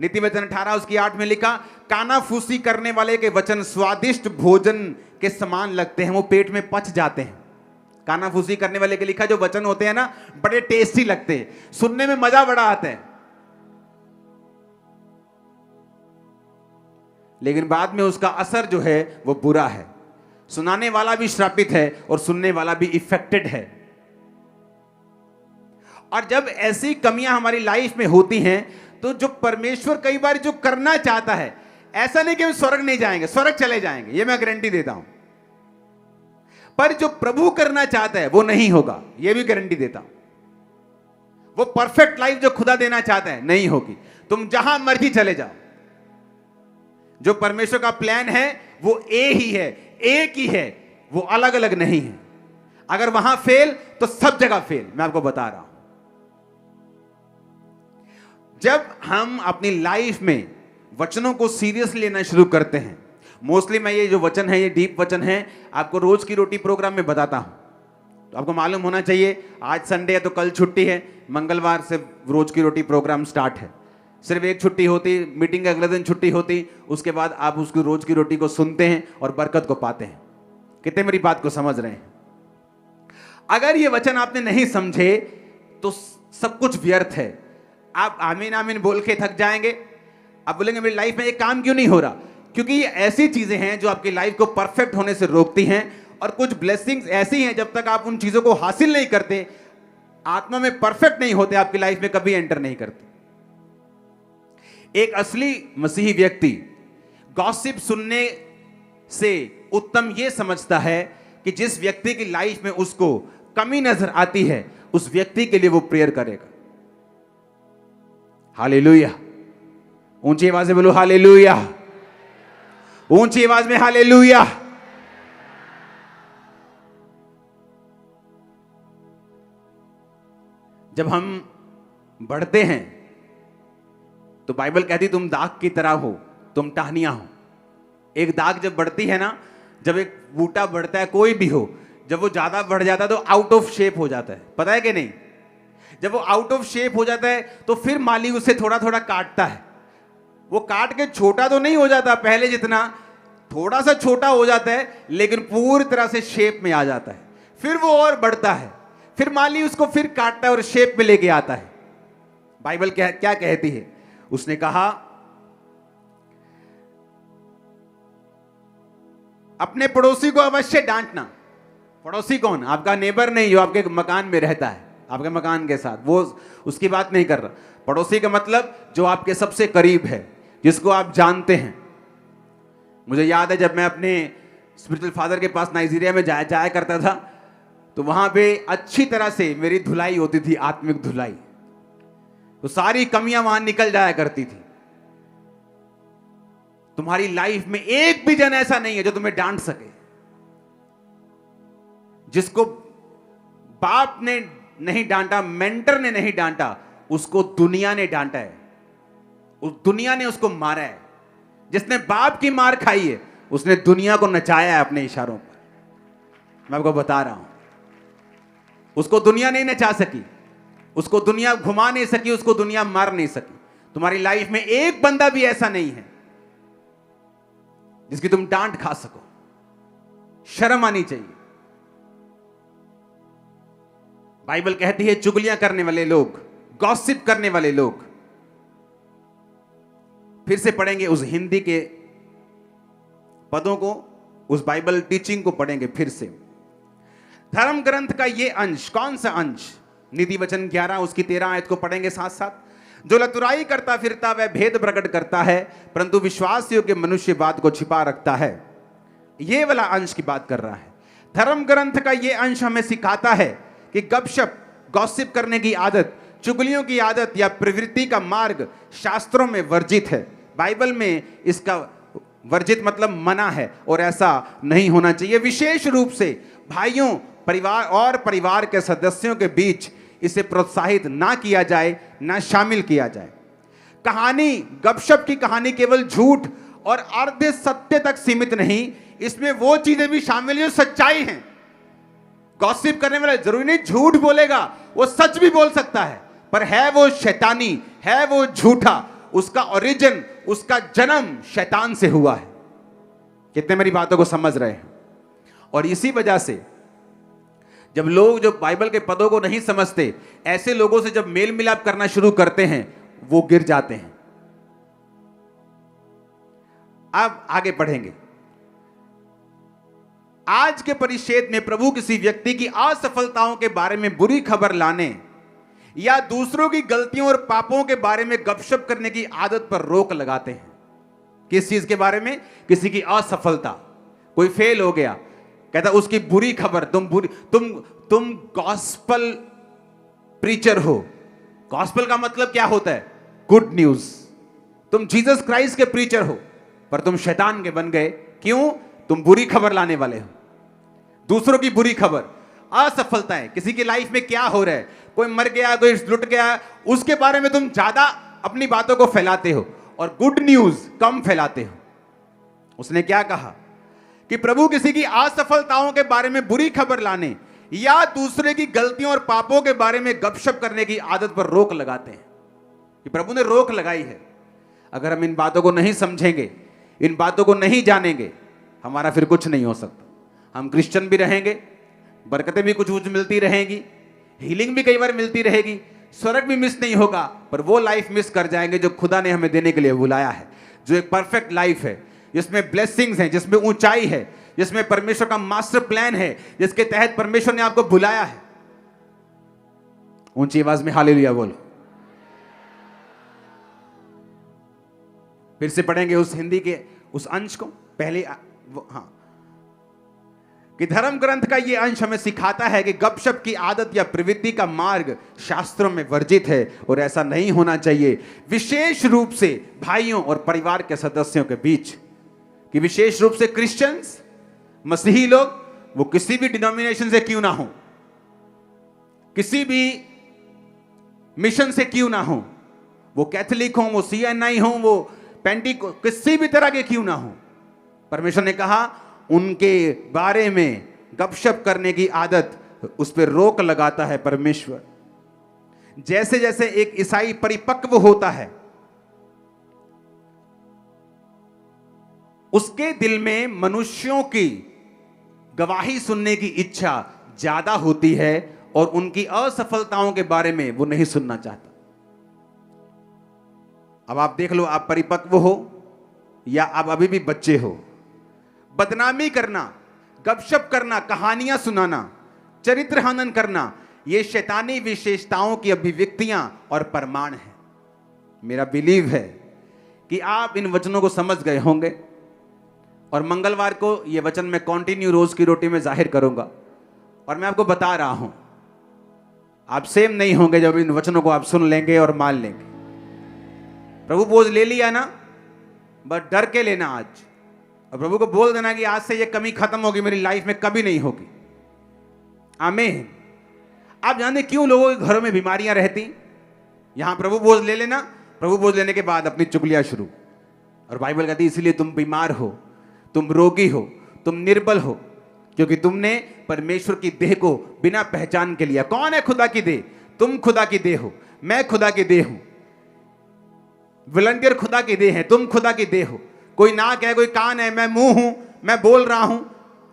नीति वचन 18 उसकी 8 में लिखा, कानाफूसी करने वाले के वचन स्वादिष्ट भोजन के समान लगते हैं, वो पेट में पच जाते हैं। कानाफूसी करने वाले के लिखा जो वचन होते हैं ना, बड़े टेस्टी लगते हैं, सुनने में मजा बड़ा आता है, लेकिन बाद में उसका असर जो है वो बुरा है। सुनाने वाला भी श्रापित है और सुनने वाला भी इफेक्टेड है। और जब ऐसी कमियां हमारी लाइफ में होती हैं, तो जो परमेश्वर कई बार जो करना चाहता है, ऐसा नहीं कि हम स्वर्ग नहीं जाएंगे, स्वर्ग चले जाएंगे, ये मैं गारंटी देता हूं, पर जो प्रभु करना चाहता है वो नहीं होगा, ये भी गारंटी देता हूं। वो परफेक्ट लाइफ जो खुदा देना चाहता है नहीं होगी। तुम जहां मर्जी चले जाओ, जो परमेश्वर का प्लान है वो ए ही है, एक ही है, वो अलग अलग नहीं है। अगर वहां फेल तो सब जगह फेल, मैं आपको बता रहा हूं। जब हम अपनी लाइफ में वचनों को सीरियसली लेना शुरू करते हैं, मोस्टली मैं ये जो वचन है, ये डीप वचन है, आपको रोज की रोटी प्रोग्राम में बताता हूं, तो आपको मालूम होना चाहिए। आज संडे है तो कल छुट्टी है, मंगलवार से रोज की रोटी प्रोग्राम स्टार्ट है। सिर्फ एक छुट्टी होती, मीटिंग के अगले दिन छुट्टी होती, उसके बाद आप उसकी रोज की रोटी को सुनते हैं और बरकत को पाते हैं। कितने मेरी बात को समझ रहे हैं? अगर ये वचन आपने नहीं समझे तो सब कुछ व्यर्थ है। आप आमीन आमीन बोल के थक जाएंगे, आप बोलेंगे मेरी लाइफ में एक काम क्यों नहीं हो रहा, क्योंकि ये ऐसी चीजें हैं जो आपकी लाइफ को परफेक्ट होने से रोकती हैं। और कुछ ब्लेसिंग्स ऐसी हैं, जब तक आप उन चीजों को हासिल नहीं करते, आत्मा में परफेक्ट नहीं होते, आपकी लाइफ में कभी एंटर नहीं करते। एक असली मसीही व्यक्ति गॉसिप सुनने से उत्तम यह समझता है कि जिस व्यक्ति की लाइफ में उसको कमी नजर आती है, उस व्यक्ति के लिए वो प्रेयर करेगा। हालेलुया। ऊंची आवाज में बोलो हालेलुया, ऊंची आवाज में हालेलुया। जब हम बढ़ते हैं तो बाइबल कहती तुम दाग की तरह हो, तुम टहनियां हो। एक दाग जब बढ़ती है ना, जब एक बूटा बढ़ता है, कोई भी हो, जब वो ज्यादा बढ़ जाता है तो आउट ऑफ शेप हो जाता है, पता है कि नहीं? जब वो आउट ऑफ शेप हो जाता है तो फिर माली उसे थोड़ा थोड़ा काटता है। वो काट के छोटा तो नहीं हो जाता पहले जितना, थोड़ा सा छोटा हो जाता है, लेकिन पूरी तरह से शेप में आ जाता है। फिर वो और बढ़ता है, फिर माली उसको फिर काटता है और शेप में लेके आता है। बाइबल क्या कहती है? उसने कहा अपने पड़ोसी को अवश्य डांटना। पड़ोसी कौन? आपका नेबर नहीं, जो आपके मकान में रहता है, आपके मकान के साथ, वो उसकी बात नहीं कर रहा। पड़ोसी का मतलब जो आपके सबसे करीब है, जिसको आप जानते हैं। मुझे याद है जब मैं अपने स्पिरिचुअल फादर के पास नाइजीरिया में जाया करता था, तो वहां पे अच्छी तरह से मेरी धुलाई होती थी, आत्मिक धुलाई। तो सारी कमियां वहां निकल जाया करती थी। तुम्हारी लाइफ में एक भी जन ऐसा नहीं है जो तुम्हें डांट सके। जिसको बाप ने नहीं डांटा, मेंटर ने नहीं डांटा, उसको दुनिया ने डांटा है, उस दुनिया ने उसको मारा है। जिसने बाप की मार खाई है, उसने दुनिया को नचाया है अपने इशारों पर। मैं आपको बता रहा हूं, उसको दुनिया नहीं नचा सकी, उसको दुनिया घुमा नहीं सकी, उसको दुनिया मार नहीं सकी। तुम्हारी लाइफ में एक बंदा भी ऐसा नहीं है जिसकी तुम डांट खा सको। शर्म आनी चाहिए। बाइबल कहती है चुगलियां करने वाले लोग, गॉसिप करने वाले लोग। फिर से पढ़ेंगे उस हिंदी के पदों को, उस बाइबल टीचिंग को पढ़ेंगे फिर से। धर्म ग्रंथ का ये अंश, कौन सा अंश? नीति वचन 11 उसकी 13 आयत को पढ़ेंगे साथ साथ। जो लतुराई करता फिरता वह भेद प्रकट करता है, परंतु विश्वास योग्य मनुष्य बात को छिपा रखता है। ये वाला अंश की बात कर रहा है। धर्म ग्रंथ का ये अंश हमें सिखाता है कि गपशप, गॉसिप करने की आदत, चुगलियों की आदत या प्रवृत्ति का मार्ग शास्त्रों में वर्जित है। बाइबल में इसका वर्जित मतलब मना है, और ऐसा नहीं होना चाहिए। विशेष रूप से भाइयों, परिवार और परिवार के सदस्यों के बीच इसे प्रोत्साहित ना किया जाए, ना शामिल किया जाए। कहानी, गपशप की कहानी केवल झूठ और अर्ध सत्य तक सीमित नहीं, इसमें वो चीजें भी शामिल हैं जो सच्चाई हैं। गॉसिप करने वाला जरूरी नहीं झूठ बोलेगा, वो सच भी बोल सकता है, पर है वो शैतानी, है वो झूठा। उसका ओरिजिन, उसका जन्म शैतान से हुआ है। कितने मेरी बातों को समझ रहे हैं? और इसी वजह से जब लोग जो बाइबल के पदों को नहीं समझते, ऐसे लोगों से जब मेल मिलाप करना शुरू करते हैं, वो गिर जाते हैं। अब आगे पढ़ेंगे। आज के परिच्छेद में प्रभु किसी व्यक्ति की असफलताओं के बारे में बुरी खबर लाने या दूसरों की गलतियों और पापों के बारे में गपशप करने की आदत पर रोक लगाते हैं। किस चीज के बारे में? किसी की असफलता, कोई फेल हो गया, कहता उसकी बुरी खबर। तुम गॉस्पल प्रीचर हो। गॉस्पल का मतलब क्या होता है? Good news. तुम जीसस क्राइस्ट के प्रीचर हो, पर तुम शैतान के बन गए। क्यों? तुम बुरी खबर लाने वाले हो, दूसरों की बुरी खबर। असफलताएं, किसी की लाइफ में क्या हो रहा है, कोई मर गया, कोई लुट गया, उसके बारे में तुम ज्यादा अपनी बातों को फैलाते हो और गुड न्यूज कम फैलाते हो। उसने क्या कहा कि प्रभु किसी की असफलताओं के बारे में बुरी खबर लाने या दूसरे की गलतियों और पापों के बारे में गपशप करने की आदत पर रोक लगाते हैं। कि प्रभु ने रोक लगाई है। अगर हम इन बातों को नहीं समझेंगे, इन बातों को नहीं जानेंगे, हमारा फिर कुछ नहीं हो सकता। हम क्रिश्चियन भी रहेंगे, बरकतें भी कुछ कुछ मिलती रहेंगी, हीलिंग भी कई बार मिलती रहेगी, स्वर्ग भी मिस नहीं होगा, पर वो लाइफ मिस कर जाएंगे जो खुदा ने हमें देने के लिए बुलाया है, जो एक परफेक्ट लाइफ है, जिसमें ब्लेसिंग्स हैं, जिसमें ऊंचाई है, जिसमें परमेश्वर का मास्टर प्लान है, जिसके तहत परमेश्वर ने आपको बुलाया है। ऊंची आवाज में हालेलुया बोलो। फिर से पढ़ेंगे उस हिंदी के उस अंश को। पहले हाँ, कि धर्म ग्रंथ का यह अंश हमें सिखाता है कि गपशप की आदत या प्रवृत्ति का मार्ग शास्त्रों में वर्जित है और ऐसा नहीं होना चाहिए, विशेष रूप से भाइयों और परिवार के सदस्यों के बीच। कि विशेष रूप से क्रिश्चियंस, मसीही लोग, वो किसी भी डिनोमिनेशन से क्यों ना हो, किसी भी मिशन से क्यों ना हो, वो कैथोलिक हो, वो CNI हो, वो पेंटिको, किसी भी तरह के क्यों ना हो, परमेश्वर ने कहा उनके बारे में गपशप करने की आदत, उस पर रोक लगाता है परमेश्वर। जैसे जैसे एक ईसाई परिपक्व होता है, उसके दिल में मनुष्यों की गवाही सुनने की इच्छा ज्यादा होती है और उनकी असफलताओं के बारे में वो नहीं सुनना चाहता। अब आप देख लो, आप परिपक्व हो या आप अभी भी बच्चे हो, बदनामी करना, गपशप करना, कहानियां सुनाना, चरित्र हनन करना, ये शैतानी विशेषताओं की अभिव्यक्तियां और प्रमाण हैं। मेरा बिलीव है कि आप इन वचनों को समझ गए होंगे और मंगलवार को ये वचन मैं कंटिन्यू रोज की रोटी में जाहिर करूंगा। और मैं आपको बता रहा हूं, आप सेम नहीं होंगे जब इन वचनों को आप सुन लेंगे और मान लेंगे। प्रभु बोझ ले लिया ना, बस डर के लेना आज, और प्रभु को बोल देना कि आज से ये कमी खत्म होगी, मेरी लाइफ में कभी नहीं होगी। आमीन। आप जानते क्यों लोगों के घरों में बीमारियां रहती? यहां प्रभु बोझ ले लेना, प्रभु बोझ लेने के बाद अपनी चुगलियां शुरू। और बाइबल कहती है इसलिए तुम बीमार हो, तुम रोगी हो, तुम निर्बल हो, क्योंकि तुमने परमेश्वर की देह को बिना पहचान के लिया। कौन है खुदा की देह? तुम खुदा की देह हो, मैं खुदा की देह हूं। वॉलंटियर खुदा की देह है, तुम खुदा की देह हो। कोई नाक है, कोई कान है, मैं मुंह हूं, मैं बोल रहा हूं।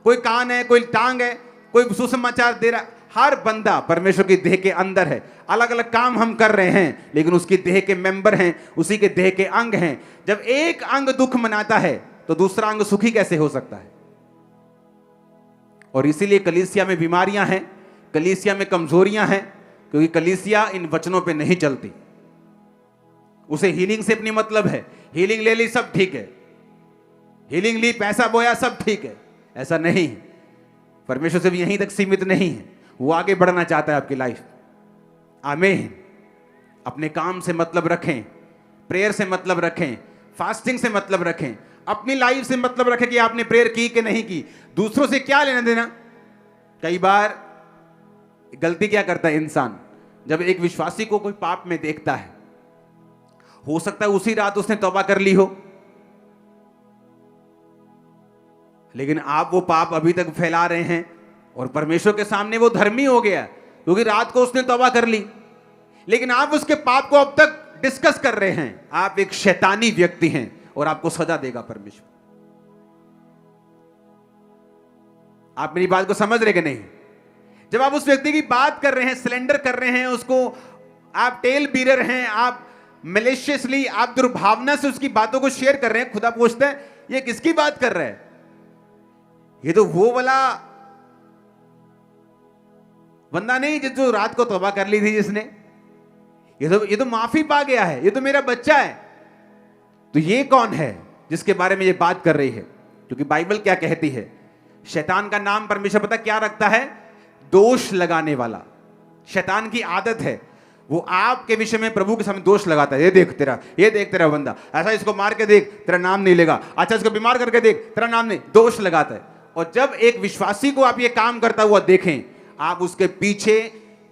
कोई कान है, कोई टांग है, कोई सुसमाचार दे रहा। हर बंदा परमेश्वर की देह के अंदर है। अलग अलग काम हम कर रहे हैं, लेकिन उसकी देह के मेंबर हैं, उसी के देह के अंग हैं। जब एक अंग दुख मनाता है तो दूसरा अंग सुखी कैसे हो सकता है? और इसीलिए कलीसिया में बीमारियां हैं, कलीसिया में कमजोरियां हैं, क्योंकि कलीसिया इन वचनों पे नहीं चलती। उसे हीलिंग से अपनी मतलब है, हीलिंग ले ली सब ठीक है, हीलिंग ली पैसा बोया सब ठीक है। ऐसा नहीं है। परमेश्वर सिर्फ यहीं तक सीमित नहीं है, वो आगे बढ़ना चाहता है आपकी लाइफ। आमीन। अपने काम से मतलब रखें, प्रेयर से मतलब रखें, फास्टिंग से मतलब रखें, अपनी लाइफ से मतलब रखें कि आपने प्रेयर की कि नहीं की। दूसरों से क्या लेना देना? कई बार गलती क्या करता है इंसान, जब एक विश्वासी को कोई पाप में देखता है, हो सकता है उसी रात उसने तौबा कर ली हो, लेकिन आप वो पाप अभी तक फैला रहे हैं और परमेश्वर के सामने वो धर्मी हो गया क्योंकि रात को उसने तौबा कर ली, लेकिन आप उसके पाप को अब तक डिस्कस कर रहे हैं। आप एक शैतानी व्यक्ति हैं और आपको सजा देगा परमेश्वर। आप मेरी बात को समझ रहे कि नहीं? जब आप उस व्यक्ति की बात कर रहे हैं, सिलेंडर कर रहे हैं उसको, आप टेल बीरर हैं, आप मैलिशियसली, आप दुर्भावना से उसकी बातों को शेयर कर रहे हैं, खुदा पूछता है ये किसकी बात कर रहा है? ये तो वो वाला बंदा नहीं जो रात को तौबा कर ली थी जिसने, ये तो माफी पा गया है, ये तो मेरा बच्चा है। तो ये कौन है जिसके बारे में ये बात कर रही है? क्योंकि बाइबल क्या कहती है? शैतान का नाम परमेश्वर पता क्या रखता है? दोष लगाने वाला। शैतान की आदत है, वो आपके विषय में प्रभु के सामने दोष लगाता है। ये देख तेरा बंदा ऐसा, इसको मार के देख, तेरा नाम नहीं लेगा। अच्छा, इसको बीमार करके देख, तेरा नाम नहीं। दोष लगाता है। और जब एक विश्वासी को आप ये काम करता हुआ देखें, आप उसके पीछे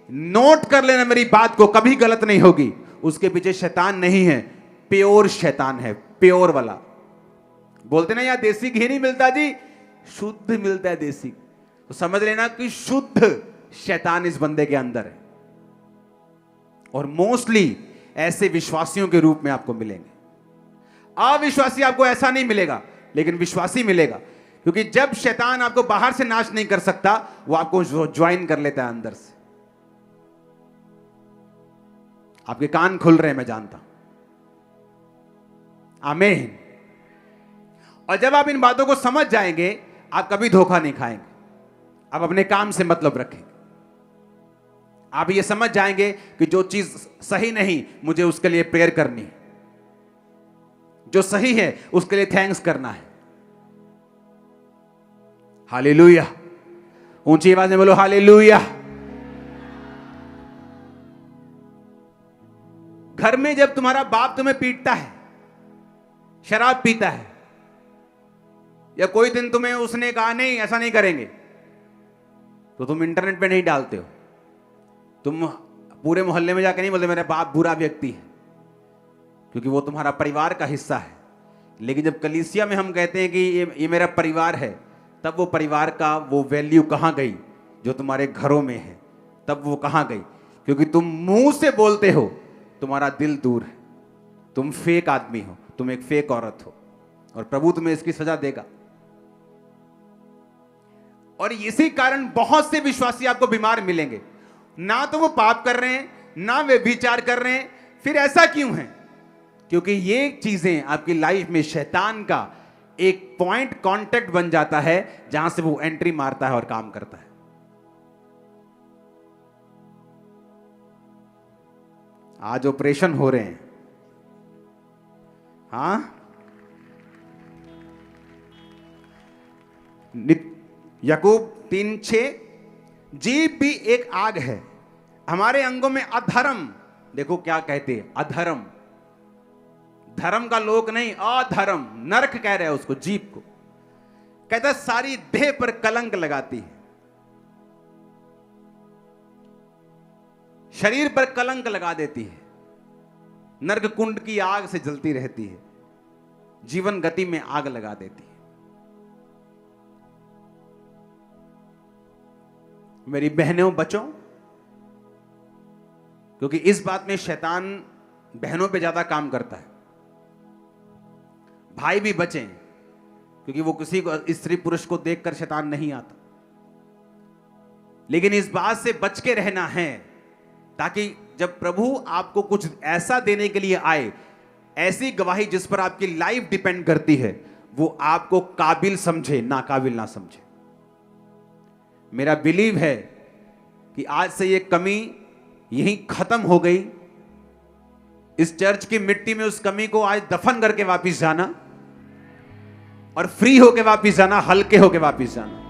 नोट कर लेना, मेरी बात को कभी गलत नहीं होगी। उसके पीछे शैतान नहीं है, प्योर शैतान है, प्योर वाला। बोलते ना यार देसी घी नहीं मिलता जी, शुद्ध मिलता है देसी। तो समझ लेना कि शुद्ध शैतान इस बंदे के अंदर है। और मोस्टली ऐसे विश्वासियों के रूप में आपको मिलेंगे। अविश्वासी आपको ऐसा नहीं मिलेगा, लेकिन विश्वासी मिलेगा। क्योंकि जब शैतान आपको बाहर से नाश नहीं कर सकता, वो आपको ज्वाइन कर लेता है अंदर से। आपके कान खुल रहे हैं, मैं जानता हूं। आमीन। और जब आप इन बातों को समझ जाएंगे, आप कभी धोखा नहीं खाएंगे। आप अपने काम से मतलब रखेंगे। आप ये समझ जाएंगे कि जो चीज सही नहीं, मुझे उसके लिए प्रेयर करनी है। जो सही है उसके लिए थैंक्स करना है। हालेलुया। ऊंची आवाज में बोलो हालेलुया। घर में जब तुम्हारा बाप तुम्हें पीटता है, शराब पीता है, या कोई दिन तुम्हें उसने कहा नहीं ऐसा नहीं करेंगे, तो तुम इंटरनेट पे नहीं डालते हो। तुम पूरे मोहल्ले में जाके नहीं बोलते मेरा बाप बुरा व्यक्ति है, क्योंकि वो तुम्हारा परिवार का हिस्सा है। लेकिन जब कलीसिया में हम कहते हैं कि ये मेरा परिवार है, तब वो परिवार का वो वैल्यू कहां गई जो तुम्हारे घरों में है? तब वो कहां गई? क्योंकि तुम मुंह से बोलते हो, तुम्हारा दिल दूर है। तुम फेक आदमी हो, तुम एक फेक औरत हो, और प्रभु तुम्हें इसकी सजा देगा। और इसी कारण बहुत से विश्वासी आपको बीमार मिलेंगे। ना तो वो पाप कर रहे हैं, ना वे विचार कर रहे हैं। फिर ऐसा क्यों है? क्योंकि ये चीजें आपकी लाइफ में शैतान का एक पॉइंट कांटेक्ट बन जाता है जहां से वो एंट्री मारता है और काम करता है। आज ऑपरेशन हो रहे हैं, हां, याकूब 3:6, जीभ भी एक आग है, हमारे अंगों में अधर्म, देखो क्या कहते हैं, अधर्म, धर्म का लोक नहीं, अधर्म, नरक कह रहे हैं उसको, जीभ को। कहता है सारी देह पर कलंक लगाती है, शरीर पर कलंक लगा देती है, नरक कुंड की आग से जलती रहती है, जीवन गति में आग लगा देती है। मेरी बहनों बचो, क्योंकि इस बात में शैतान बहनों पे ज्यादा काम करता है। भाई भी बचें, क्योंकि वो किसी को स्त्री पुरुष को देखकर शैतान नहीं आता, लेकिन इस बात से बच के रहना है ताकि जब प्रभु आपको कुछ ऐसा देने के लिए आए, ऐसी गवाही जिस पर आपकी लाइफ डिपेंड करती है, वो आपको काबिल समझे, नाकाबिल ना समझे। मेरा बिलीव है कि आज से ये कमी यहीं खत्म हो गई। इस चर्च की मिट्टी में उस कमी को आज दफन करके वापस जाना और फ्री होके वापस जाना, हल्के होके वापस जाना।